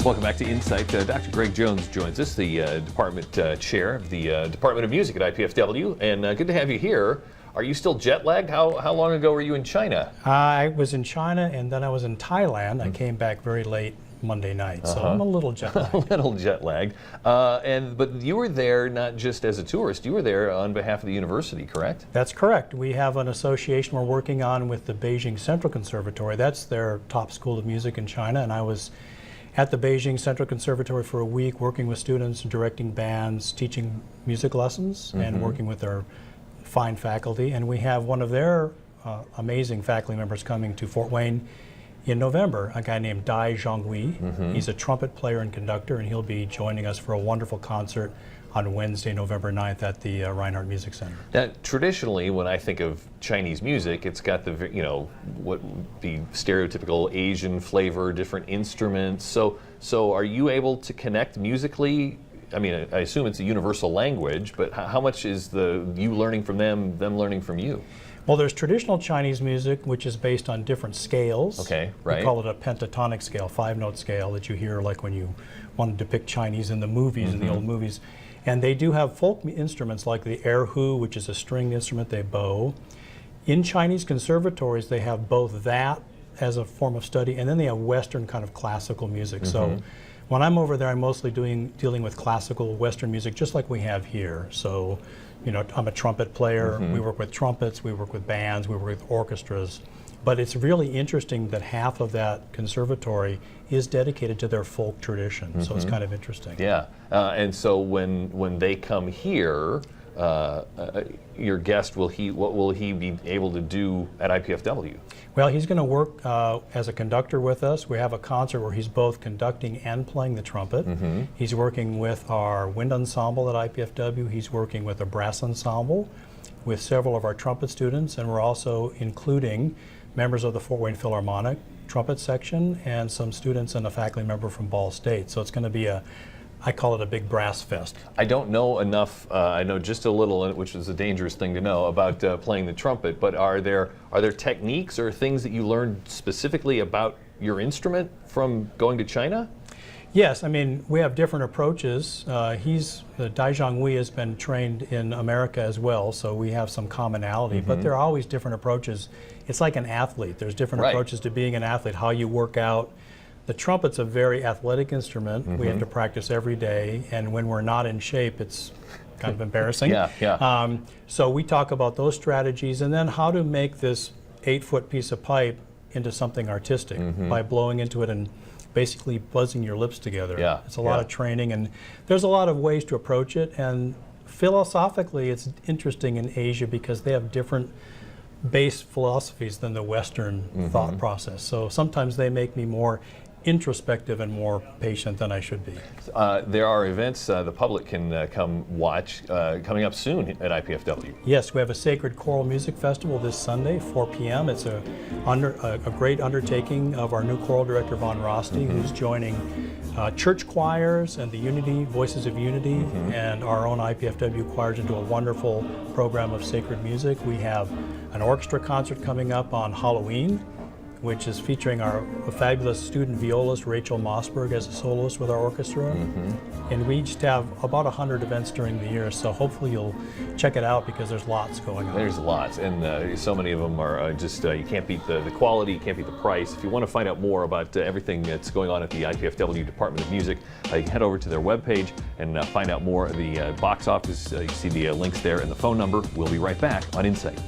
Welcome back to Insight. Dr. Greg Jones joins us, the department chair of the Department of Music at IPFW, and good to have you here. Are you still jet lagged? How long ago were you in China? I was in China, and then I was in Thailand. I came back very late Monday night, so I'm a little jet lagged. A little jet lagged. But you were there not just as a tourist, you were there on behalf of the university, correct? That's correct. We have an association we're working on with the Beijing Central Conservatory. That's their top school of music in China, and I was at the Beijing Central Conservatory for a week working with students, directing bands, teaching music lessons, and working with their fine faculty. And we have one of their amazing faculty members coming to Fort Wayne in November, a guy named Dai Zhonghui. He's a trumpet player and conductor, and he'll be joining us for a wonderful concert on Wednesday, November 9th at the Reinhardt Music Center. Now, traditionally, when I think of Chinese music, it's got the, what would be stereotypical Asian flavor, different instruments. So are you able to connect musically? I mean, I assume it's a universal language, but how much is you learning from them learning from you? Well, there's traditional Chinese music, which is based on different scales. Okay, right. We call it a pentatonic scale, 5-note scale that you hear like when you want to depict Chinese in the movies, in the old movies. And they do have folk instruments like the erhu, which is a stringed instrument they bow. In Chinese conservatories, they have both that as a form of study, and then they have Western kind of classical music. So when I'm over there, I'm mostly dealing with classical Western music, just like we have here. So, I'm a trumpet player. We work with trumpets, we work with bands, we work with orchestras. But it's really interesting that half of that conservatory is dedicated to their folk tradition. So it's kind of interesting. Yeah, and so when they come here, your guest, what will he be able to do at IPFW? Well, he's going to work as a conductor with us. We have a concert where he's both conducting and playing the trumpet. He's working with our wind ensemble at IPFW. He's working with a brass ensemble with several of our trumpet students, and we're also including members of the Fort Wayne Philharmonic trumpet section and some students and a faculty member from Ball State. So it's going to be I call it a big brass fest. I don't know enough, I know just a little, which is a dangerous thing to know, about playing the trumpet, but are there techniques or things that you learned specifically about your instrument from going to China? Yes, I mean, we have different approaches. Dai Zhonghui has been trained in America as well, so we have some commonality, but there are always different approaches. It's like an athlete. There's different approaches to being an athlete, how you work out. The trumpet's a very athletic instrument. We have to practice every day, and when we're not in shape, it's kind of embarrassing. So we talk about those strategies, and then how to make this 8-foot piece of pipe into something artistic by blowing into it and basically buzzing your lips together. It's a lot of training, and there's a lot of ways to approach it, and philosophically it's interesting in Asia because they have different base philosophies than the Western thought process. So sometimes they make me more introspective and more patient than I should be. There are events the public can come watch coming up soon at IPFW. Yes, we have a Sacred Choral Music Festival this Sunday, 4 p.m. It's a great undertaking of our new choral director, Von Rosti, who's joining church choirs and the Voices of Unity, and our own IPFW choirs into a wonderful program of sacred music. We have an orchestra concert coming up on Halloween, which is featuring our fabulous student violist Rachel Mossberg as a soloist with our orchestra. And we just have about 100 events during the year, so hopefully you'll check it out because there's lots going on. There's lots, and so many of them are just, you can't beat the quality, you can't beat the price. If you want to find out more about everything that's going on at the IPFW Department of Music, you can head over to their webpage and find out more. The box office, you see the links there and the phone number. We'll be right back on Insight.